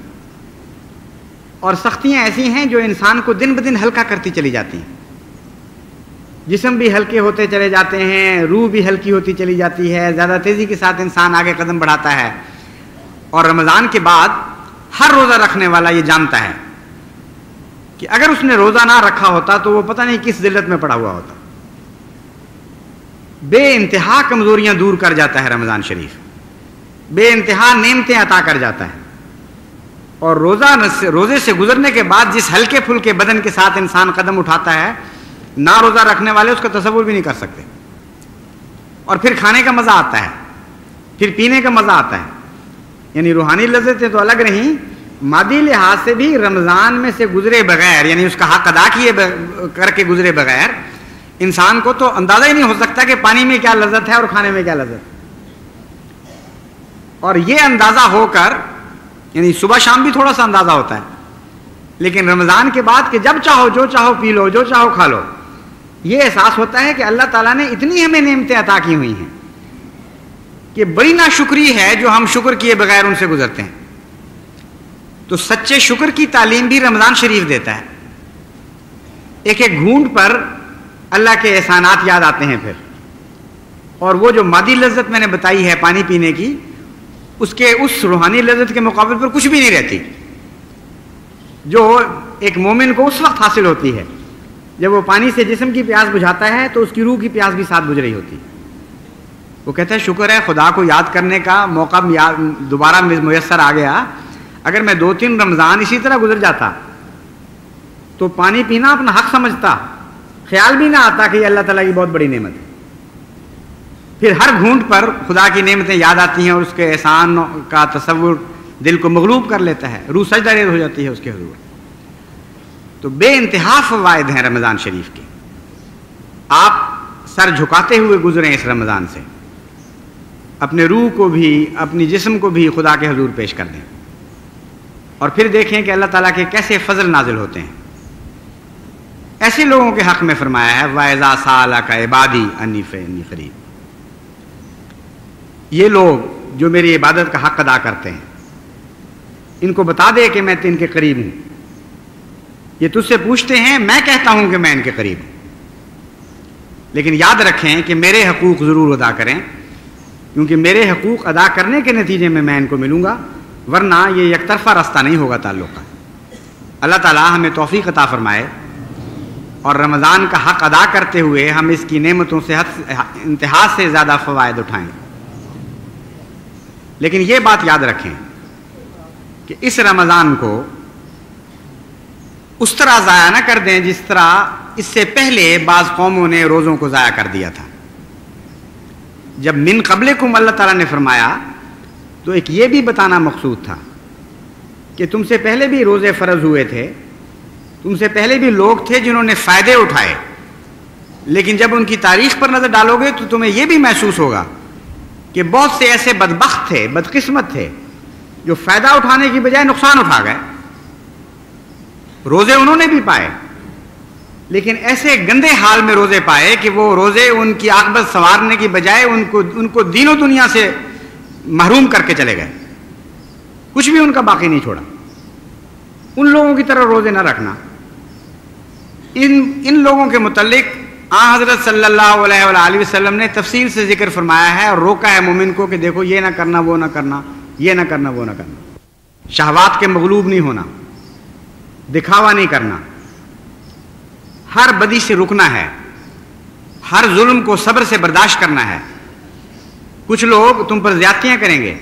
اور سختیاں ایسی ہیں جو انسان کو دن بدن ہلکا کرتی چلی جاتی ہیں، جسم بھی ہلکے ہوتے چلے جاتے ہیں، روح بھی ہلکی ہوتی چلی جاتی ہے، زیادہ تیزی کے ساتھ انسان آگے قدم بڑھاتا ہے۔ اور رمضان کے بعد ہر روزہ رکھنے والا یہ جانتا ہے کہ اگر اس نے روزہ نہ رکھا ہوتا تو وہ پتہ نہیں کس ذلت میں پڑا ہوا ہوتا۔ بے انتہا کمزوریاں دور کر جاتا ہے رمضان شریف، بے انتہا نعمتیں عطا کر جاتا ہے، اور روزے سے گزرنے کے بعد جس ہلکے پھلکے بدن کے ساتھ انسان قدم اٹھاتا ہے، نہ روزہ رکھنے والے اس کا تصور بھی نہیں کر سکتے۔ اور پھر کھانے کا مزہ آتا ہے، پھر پینے کا مزہ آتا ہے، یعنی روحانی لذتیں تو الگ رہیں، مادی لحاظ سے بھی رمضان میں سے گزرے بغیر، یعنی اس کا حق ادا کیے کر کے گزرے بغیر انسان کو تو اندازہ ہی نہیں ہو سکتا کہ پانی میں کیا لذت ہے اور کھانے میں کیا لذت ہے۔ اور یہ اندازہ ہو کر، یعنی صبح شام بھی تھوڑا سا اندازہ ہوتا ہے، لیکن رمضان کے بعد کہ جب چاہو جو چاہو پی لو، جو چاہو کھا لو، یہ احساس ہوتا ہے کہ اللہ تعالیٰ نے اتنی ہمیں نعمتیں عطا کی ہوئی ہیں کہ بڑی ناشکری ہے جو ہم شکر کیے بغیر ان سے گزرتے ہیں۔ تو سچے شکر کی تعلیم بھی رمضان شریف دیتا ہے۔ ایک ایک گھونٹ پر اللہ کے احسانات یاد آتے ہیں پھر، اور وہ جو مادی لذت میں نے بتائی ہے پانی پینے کی، اس روحانی لذت کے مقابل پر کچھ بھی نہیں رہتی جو ایک مومن کو اس وقت حاصل ہوتی ہے جب وہ پانی سے جسم کی پیاس بجھاتا ہے تو اس کی روح کی پیاس بھی ساتھ بجھ رہی ہوتی ہے۔ وہ کہتا ہے شکر ہے خدا کو یاد کرنے کا موقع دوبارہ میسر آ گیا، اگر میں 2-3 رمضان اسی طرح گزر جاتا تو پانی پینا اپنا حق سمجھتا، خیال بھی نہ آتا کہ یہ اللہ تعالیٰ کی بہت بڑی نعمت ہے۔ پھر ہر گھونٹ پر خدا کی نعمتیں یاد آتی ہیں اور اس کے احسان کا تصور دل کو مغلوب کر لیتا ہے، روح سجدہ ریز ہو جاتی ہے اس کے حضور۔ تو بے انتہا فوائد ہیں رمضان شریف کے، آپ سر جھکاتے ہوئے گزریں اس رمضان سے، اپنے روح کو بھی اپنی جسم کو بھی خدا کے حضور پیش کر دیں اور پھر دیکھیں کہ اللہ تعالیٰ کے کیسے فضل نازل ہوتے ہیں۔ ایسے لوگوں کے حق میں فرمایا ہے وَإِذَا سَأَلَكَ عِبَادِي أَنِّي فَإِنِّي قَرِيبٌ، یہ لوگ جو میری عبادت کا حق ادا کرتے ہیں ان کو بتا دے کہ میں ان کے قریب ہوں۔ یہ تجھ سے پوچھتے ہیں، میں کہتا ہوں کہ میں ان کے قریب ہوں، لیکن یاد رکھیں کہ میرے حقوق ضرور ادا کریں، کیونکہ میرے حقوق ادا کرنے کے نتیجے میں ان کو ملوں گا، ورنہ یہ یک طرفہ راستہ نہیں ہوگا تعلق کا۔ اللہ تعالیٰ ہمیں توفیق عطا فرمائے اور رمضان کا حق ادا کرتے ہوئے ہم اس کی نعمتوں سے انتہا سے زیادہ فوائد اٹھائیں۔ لیکن یہ بات یاد رکھیں کہ اس رمضان کو اس طرح ضائع نہ کر دیں جس طرح اس سے پہلے بعض قوموں نے روزوں کو ضائع کر دیا تھا۔ جب من قبلکم اللہ تعالیٰ نے فرمایا تو ایک یہ بھی بتانا مقصود تھا کہ تم سے پہلے بھی روزے فرض ہوئے تھے، تم سے پہلے بھی لوگ تھے جنہوں نے فائدے اٹھائے، لیکن جب ان کی تاریخ پر نظر ڈالو گے تو تمہیں یہ بھی محسوس ہوگا کہ بہت سے ایسے بدبخت تھے، بدقسمت تھے جو فائدہ اٹھانے کی بجائے نقصان اٹھا گئے۔ روزے انہوں نے بھی پائے، لیکن ایسے گندے حال میں روزے پائے کہ وہ روزے ان کی عاقبت سنوارنے کی بجائے ان کو دین و دنیا سے محروم کر کے چلے گئے، کچھ بھی ان کا باقی نہیں چھوڑا۔ ان لوگوں کی طرح روزے نہ رکھنا۔ ان لوگوں کے متعلق حضرت صلی اللہ علیہ وآلہ وسلم نے تفصیل سے ذکر فرمایا ہے اور روکا ہے مومن کو کہ دیکھو یہ نہ کرنا، وہ نہ کرنا، یہ نہ کرنا، وہ نہ کرنا۔ شہوات کے مغلوب نہیں ہونا، دکھاوا نہیں کرنا، ہر بدی سے رکنا ہے، ہر ظلم کو صبر سے برداشت کرنا ہے۔ کچھ لوگ تم پر زیادتیاں کریں گے،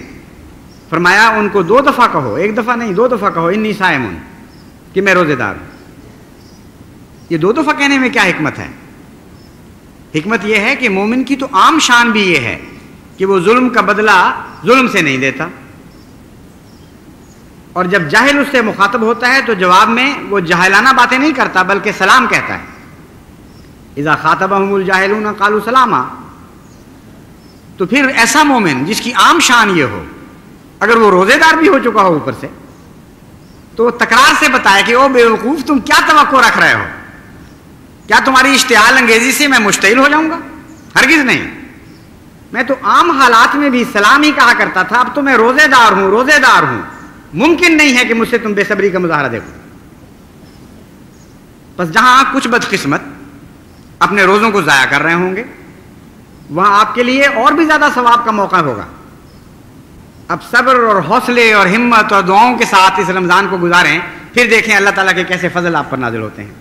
فرمایا ان کو 2 دفعہ کہو، 1 دفعہ نہیں 2 دفعہ کہو انی صائم، کہ میں روزے دار ہوں۔ یہ 2 دفعہ کہنے میں کیا حکمت ہے؟ حکمت یہ ہے کہ مومن کی تو عام شان بھی یہ ہے کہ وہ ظلم کا بدلہ ظلم سے نہیں دیتا، اور جب جاہل اس سے مخاطب ہوتا ہے تو جواب میں وہ جاہلانہ باتیں نہیں کرتا بلکہ سلام کہتا ہے۔ اذا خاطبهم الجاہلون قالوا سلاما۔ تو پھر ایسا مومن جس کی عام شان یہ ہو، اگر وہ روزے دار بھی ہو چکا ہو اوپر سے، تو تکرار سے بتائے کہ او بے وقوف تم کیا توقع رکھ رہے ہو؟ کیا تمہاری اشتعال انگیزی سے میں مشتعل ہو جاؤں گا؟ ہرگز نہیں۔ میں تو عام حالات میں بھی سلام ہی کہا کرتا تھا، اب تو میں روزے دار ہوں، روزے دار ہوں، ممکن نہیں ہے کہ مجھ سے تم بے صبری کا مظاہرہ دیکھو۔ بس جہاں کچھ بدقسمت اپنے روزوں کو ضائع کر رہے ہوں گے وہاں آپ کے لیے اور بھی زیادہ ثواب کا موقع ہوگا۔ اب صبر اور حوصلے اور ہمت اور دعاؤں کے ساتھ اس رمضان کو گزاریں، پھر دیکھیں اللہ تعالیٰ کے کیسے فضل آپ پر نازل ہوتے ہیں۔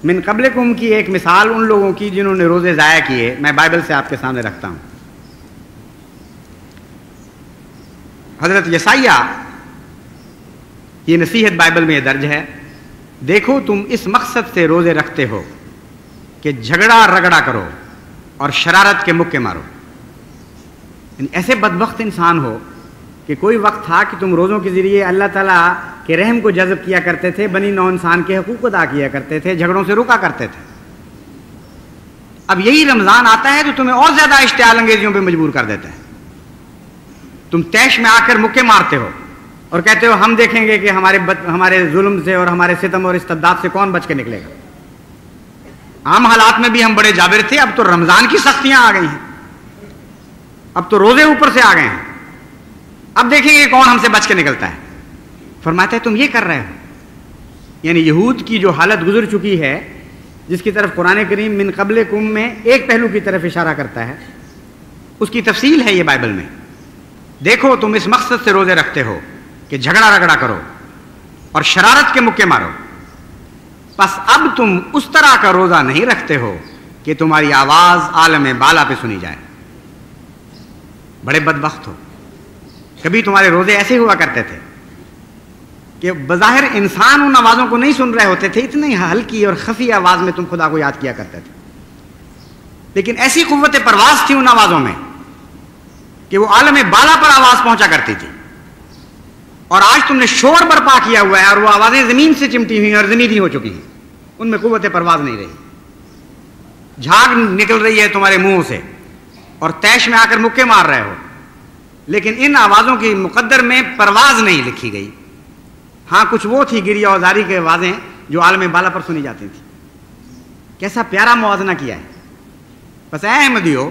من قبلکم کی ایک مثال ان لوگوں کی جنہوں نے روزے ضائع کیے میں بائبل سے آپ کے سامنے رکھتا ہوں۔ حضرت یسایہ، یہ نصیحت بائبل میں درج ہے، دیکھو تم اس مقصد سے روزے رکھتے ہو کہ جھگڑا رگڑا کرو اور شرارت کے مکے مارو۔ یعنی ایسے بدبخت انسان ہو کہ کوئی وقت تھا کہ تم روزوں کے ذریعے اللہ تعالیٰ کے رحم کو جذب کیا کرتے تھے، بنی نوع انسان کے حقوق ادا کیا کرتے تھے، جھگڑوں سے رکا کرتے تھے۔ اب یہی رمضان آتا ہے تو تمہیں اور زیادہ اشتعال انگیزیوں پہ مجبور کر دیتا ہے۔ تم طیش میں آ کر مکے مارتے ہو اور کہتے ہو ہم دیکھیں گے کہ ہمارے ظلم سے اور ہمارے ستم اور استبداد سے کون بچ کے نکلے گا۔ عام حالات میں بھی ہم بڑے جابر تھے، اب تو رمضان کی سختیاں آ گئی ہیں، اب تو روزے اوپر سے آ گئے ہیں، اب دیکھیں گے کون ہم سے بچ کے نکلتا ہے۔ فرماتا ہے تم یہ کر رہے ہو۔ یعنی یہود کی جو حالت گزر چکی ہے، جس کی طرف قرآن کریم من قبلکم میں ایک پہلو کی طرف اشارہ کرتا ہے، اس کی تفصیل ہے یہ بائبل میں۔ دیکھو تم اس مقصد سے روزے رکھتے ہو کہ جھگڑا رگڑا کرو اور شرارت کے مکے مارو، پس اب تم اس طرح کا روزہ نہیں رکھتے ہو کہ تمہاری آواز عالم بالا پہ سنی جائے۔ بڑے بدبخت ہو۔ کبھی تمہارے روزے ایسے ہوا کرتے تھے کہ بظاہر انسان ان آوازوں کو نہیں سن رہے ہوتے تھے، اتنی ہلکی اور خفی آواز میں تم خدا کو یاد کیا کرتے تھے، لیکن ایسی قوت پرواز تھی ان آوازوں میں کہ وہ عالم بالا پر آواز پہنچا کرتی تھی۔ اور آج تم نے شور برپا کیا ہوا ہے اور وہ آوازیں زمین سے چمٹی ہوئی ہیں اور زمینی ہو چکی ہیں، ان میں قوت پرواز نہیں رہی۔ جھاگ نکل رہی ہے تمہارے منہوں سے اور طیش میں آ کر مکے مار رہے ہو، لیکن ان آوازوں کی مقدر میں پرواز نہیں لکھی گئی. ہاں کچھ وہ تھی گریہ اور زاری کے آوازیں جو عالم بالا پر سنی جاتی تھیں. کیسا پیارا موازنہ کیا ہے. بس اے احمدیو،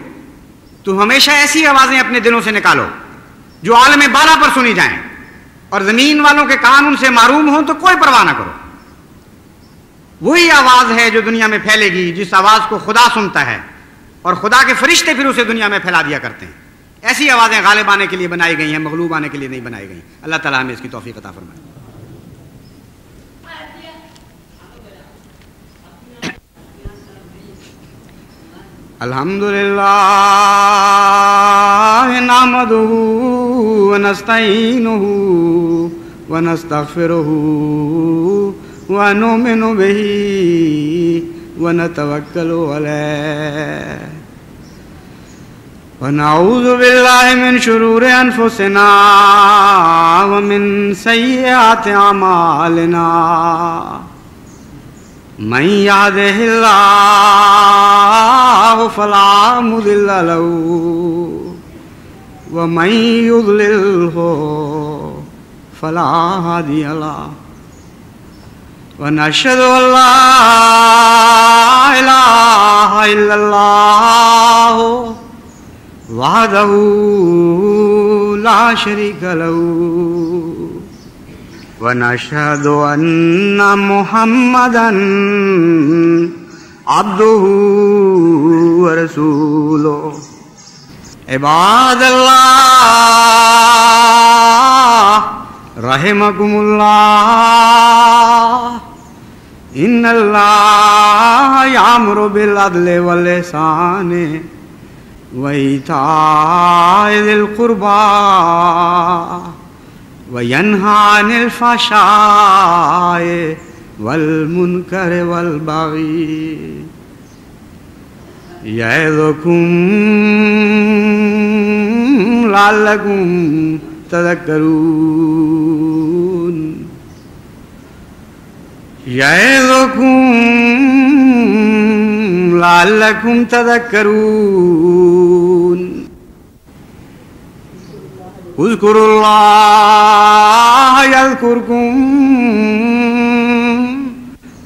تم ہمیشہ ایسی آوازیں اپنے دلوں سے نکالو جو عالم بالا پر سنی جائیں، اور زمین والوں کے کان ان سے معروم ہوں تو کوئی پرواہ نہ کرو. وہی آواز ہے جو دنیا میں پھیلے گی، جس آواز کو خدا سنتا ہے اور خدا کے فرشتے پھر اسے دنیا میں پھیلا دیا کرتے ہیں. ایسی آوازیں غالب آنے کے لیے بنائی گئی ہیں، مغلوب آنے کے لیے نہیں بنائی گئی. اللہ تعالیٰ ہمیں اس کی توفیق عطا فرمائے. الحمدللہ نحمدہ ونستعینہ ونستغفرہ ونؤمن بہ ونتوکل علیہ ونعوذ باللہ من شرور انفسنا ومن سیئات اعمالنا من یہدہ اللہ فلا مضل له ومن یضللہ فلا ہادی له ونشهد ان لا الہ الا اللہ وحدہ لا شریک له ونشهد ان محمدا عبده ورسوله. عباد اللہ رحمکم اللہ، ان اللہ یامر بالعدل والاحسان وایتاء ذی القربى وینہی عن الفحشاء والمنکر والبغی یعظکم لعلکم تذکرون. یعظکم لعلکم تذکرون. اذکروا اللہ یذکرکم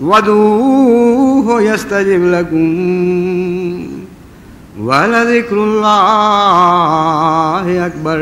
وادعوہ یستجب لکم ولذکر اللہ اکبر.